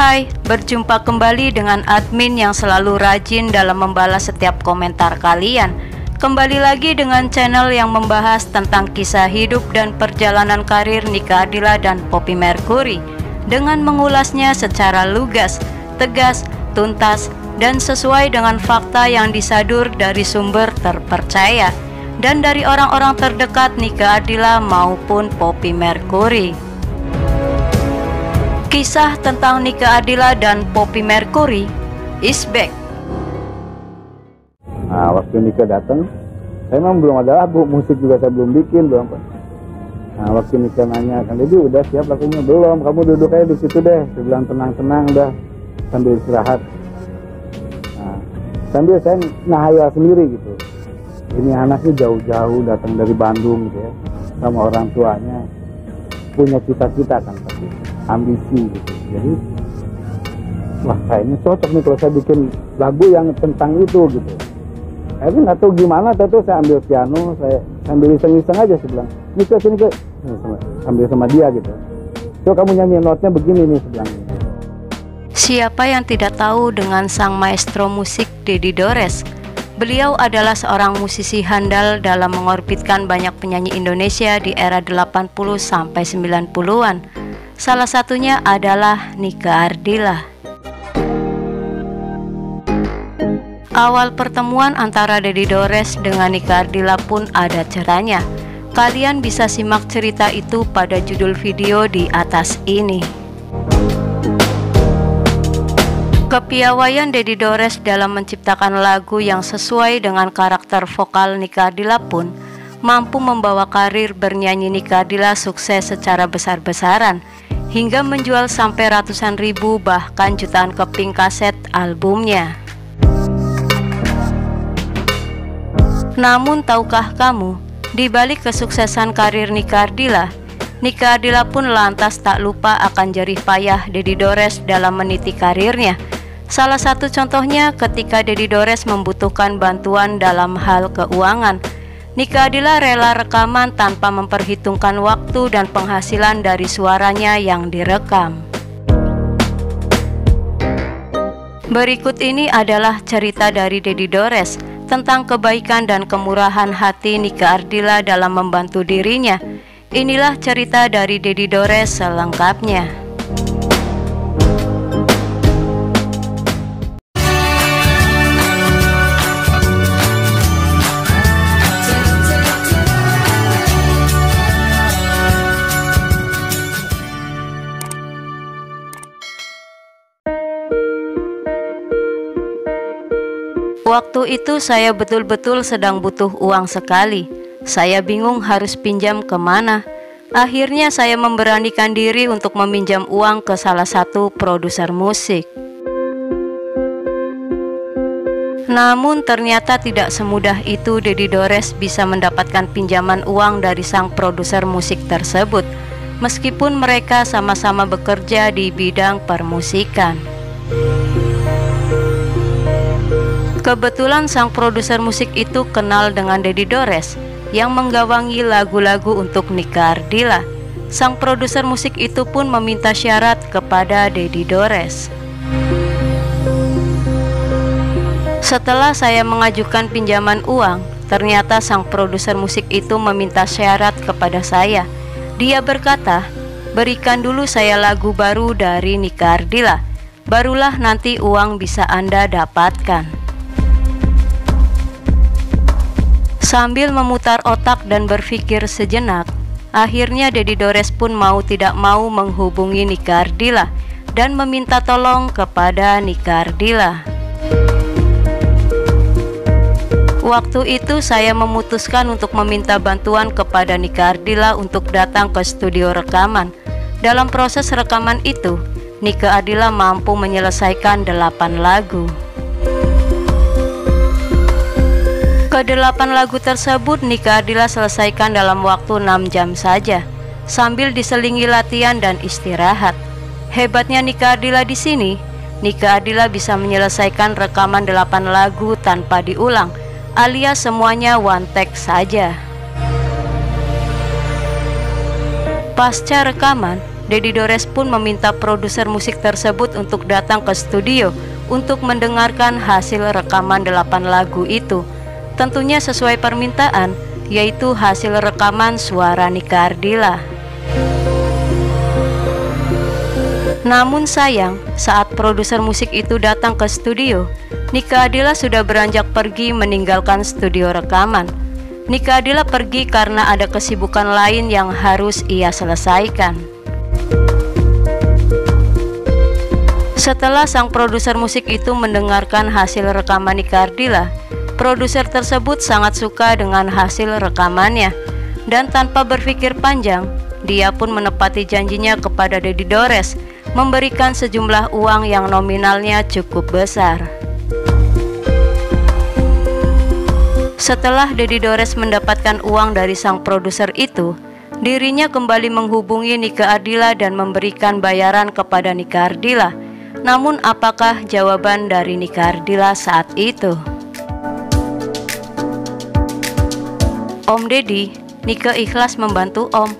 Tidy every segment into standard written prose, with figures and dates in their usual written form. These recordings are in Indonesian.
Hai, berjumpa kembali dengan admin yang selalu rajin dalam membalas setiap komentar kalian. Kembali lagi dengan channel yang membahas tentang kisah hidup dan perjalanan karir Nika Ardila dan Poppy Mercury, dengan mengulasnya secara lugas, tegas, tuntas, dan sesuai dengan fakta yang disadur dari sumber terpercaya dan dari orang-orang terdekat Nika Ardila maupun Poppy Mercury. Kisah tentang Nika Ardila dan Poppy Mercury is back. Nah, waktu Nika datang, saya memang belum ada lagu, musik juga saya belum bikin, belum. Nah, waktu Nika nanya, kan jadi udah siap lagunya? Belum, kamu duduk aja di situ deh. Saya bilang tenang-tenang udah, sambil istirahat. Nah, sambil saya ngahayal sendiri gitu. Ini anaknya jauh-jauh datang dari Bandung gitu ya, sama orang tuanya, punya cita-cita kan pasti. Ambisi gitu. Jadi wah kayaknya cocok nih kalau saya bikin lagu yang tentang itu gitu. Tapi nggak tahu gimana, tentu saya ambil piano, saya sambil iseng-iseng aja, saya bilang Nika sini ke, sambil sama dia gitu. So kamu nyanyi notnya begini nih, saya bilang. Siapa yang tidak tahu dengan sang maestro musik Dedi Dores? Beliau adalah seorang musisi handal dalam mengorbitkan banyak penyanyi Indonesia di era 80 sampai 90-an. Salah satunya adalah Nika Ardila. Awal pertemuan antara Dedi Dores dengan Nika Ardila pun ada ceranya. Kalian bisa simak cerita itu pada judul video di atas ini. Kepiawaian Dedi Dores dalam menciptakan lagu yang sesuai dengan karakter vokal Nika Ardila pun mampu membawa karir bernyanyi Nika Ardila sukses secara besar-besaran, hingga menjual sampai ratusan ribu bahkan jutaan keping kaset albumnya. Namun tahukah kamu, di balik kesuksesan karir Nika Ardila pun lantas tak lupa akan jerih payah Dedi Dores dalam meniti karirnya. Salah satu contohnya ketika Dedi Dores membutuhkan bantuan dalam hal keuangan, Nika Ardila rela rekaman tanpa memperhitungkan waktu dan penghasilan dari suaranya yang direkam. Berikut ini adalah cerita dari Dedi Dores tentang kebaikan dan kemurahan hati Nika Ardila dalam membantu dirinya. Inilah cerita dari Dedi Dores selengkapnya. Waktu itu saya betul-betul sedang butuh uang sekali. Saya bingung harus pinjam kemana. Akhirnya saya memberanikan diri untuk meminjam uang ke salah satu produser musik. Namun ternyata tidak semudah itu Dedi Dores bisa mendapatkan pinjaman uang dari sang produser musik tersebut, meskipun mereka sama-sama bekerja di bidang permusikan. Kebetulan sang produser musik itu kenal dengan Dedi Dores yang menggawangi lagu-lagu untuk Nika Ardila. Sang produser musik itu pun meminta syarat kepada Dedi Dores. Setelah saya mengajukan pinjaman uang, ternyata sang produser musik itu meminta syarat kepada saya. Dia berkata, berikan dulu saya lagu baru dari Nika Ardila, barulah nanti uang bisa Anda dapatkan. Sambil memutar otak dan berpikir sejenak, akhirnya Dedi Dores pun mau tidak mau menghubungi Nika Ardila dan meminta tolong kepada Nika Ardila. Waktu itu saya memutuskan untuk meminta bantuan kepada Nika Ardila untuk datang ke studio rekaman. Dalam proses rekaman itu, Nika Ardila mampu menyelesaikan 8 lagu. Ke-8 lagu tersebut Nika Ardila selesaikan dalam waktu 6 jam saja, sambil diselingi latihan dan istirahat. Hebatnya Nika Ardila di sini, Nika Ardila bisa menyelesaikan rekaman 8 lagu tanpa diulang, alias semuanya one take saja. Pasca rekaman, Dedi Dores pun meminta produser musik tersebut untuk datang ke studio untuk mendengarkan hasil rekaman 8 lagu itu. Tentunya sesuai permintaan, yaitu hasil rekaman suara Nike Ardilla. Namun sayang, saat produser musik itu datang ke studio, Nike Ardilla sudah beranjak pergi meninggalkan studio rekaman. Nike Ardilla pergi karena ada kesibukan lain yang harus ia selesaikan. Setelah sang produser musik itu mendengarkan hasil rekaman Nike Ardilla, produser tersebut sangat suka dengan hasil rekamannya, dan tanpa berpikir panjang, dia pun menepati janjinya kepada Dedi Dores, memberikan sejumlah uang yang nominalnya cukup besar. Setelah Dedi Dores mendapatkan uang dari sang produser itu, dirinya kembali menghubungi Nike Ardilla dan memberikan bayaran kepada Nike Ardilla. Namun apakah jawaban dari Nike Ardilla saat itu? Om Dedi, Nike ikhlas membantu Om.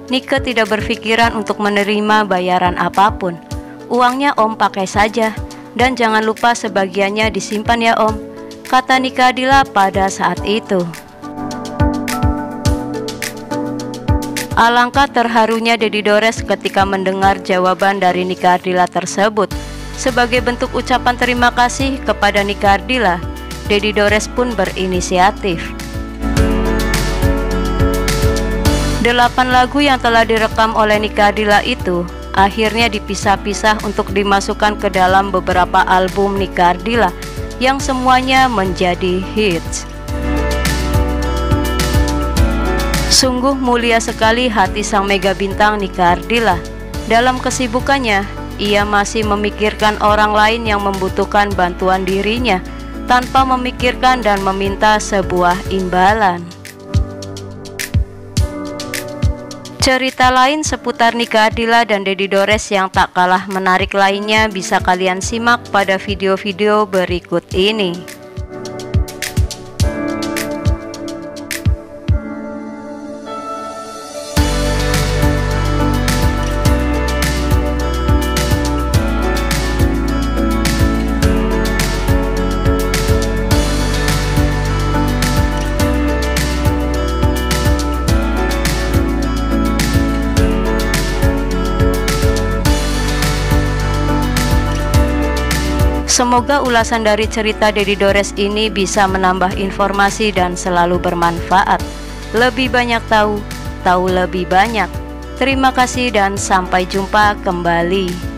Nike tidak berpikiran untuk menerima bayaran apapun. Uangnya Om pakai saja, dan jangan lupa sebagiannya disimpan ya Om, kata Nike Ardilla pada saat itu. Alangkah terharunya Dedi Dores ketika mendengar jawaban dari Nike Ardilla tersebut. Sebagai bentuk ucapan terima kasih kepada Nike Ardilla, Dedi Dores pun berinisiatif. 8 lagu yang telah direkam oleh Nike Ardilla itu akhirnya dipisah-pisah untuk dimasukkan ke dalam beberapa album Nike Ardilla yang semuanya menjadi hits. Sungguh mulia sekali hati sang mega bintang Nike Ardilla. Dalam kesibukannya, ia masih memikirkan orang lain yang membutuhkan bantuan dirinya tanpa memikirkan dan meminta sebuah imbalan. Cerita lain seputar Nike Ardilla dan Dedi Dores yang tak kalah menarik lainnya bisa kalian simak pada video-video berikut ini. Semoga ulasan dari cerita Dedi Dores ini bisa menambah informasi dan selalu bermanfaat. Lebih banyak tahu, tahu lebih banyak. Terima kasih dan sampai jumpa kembali.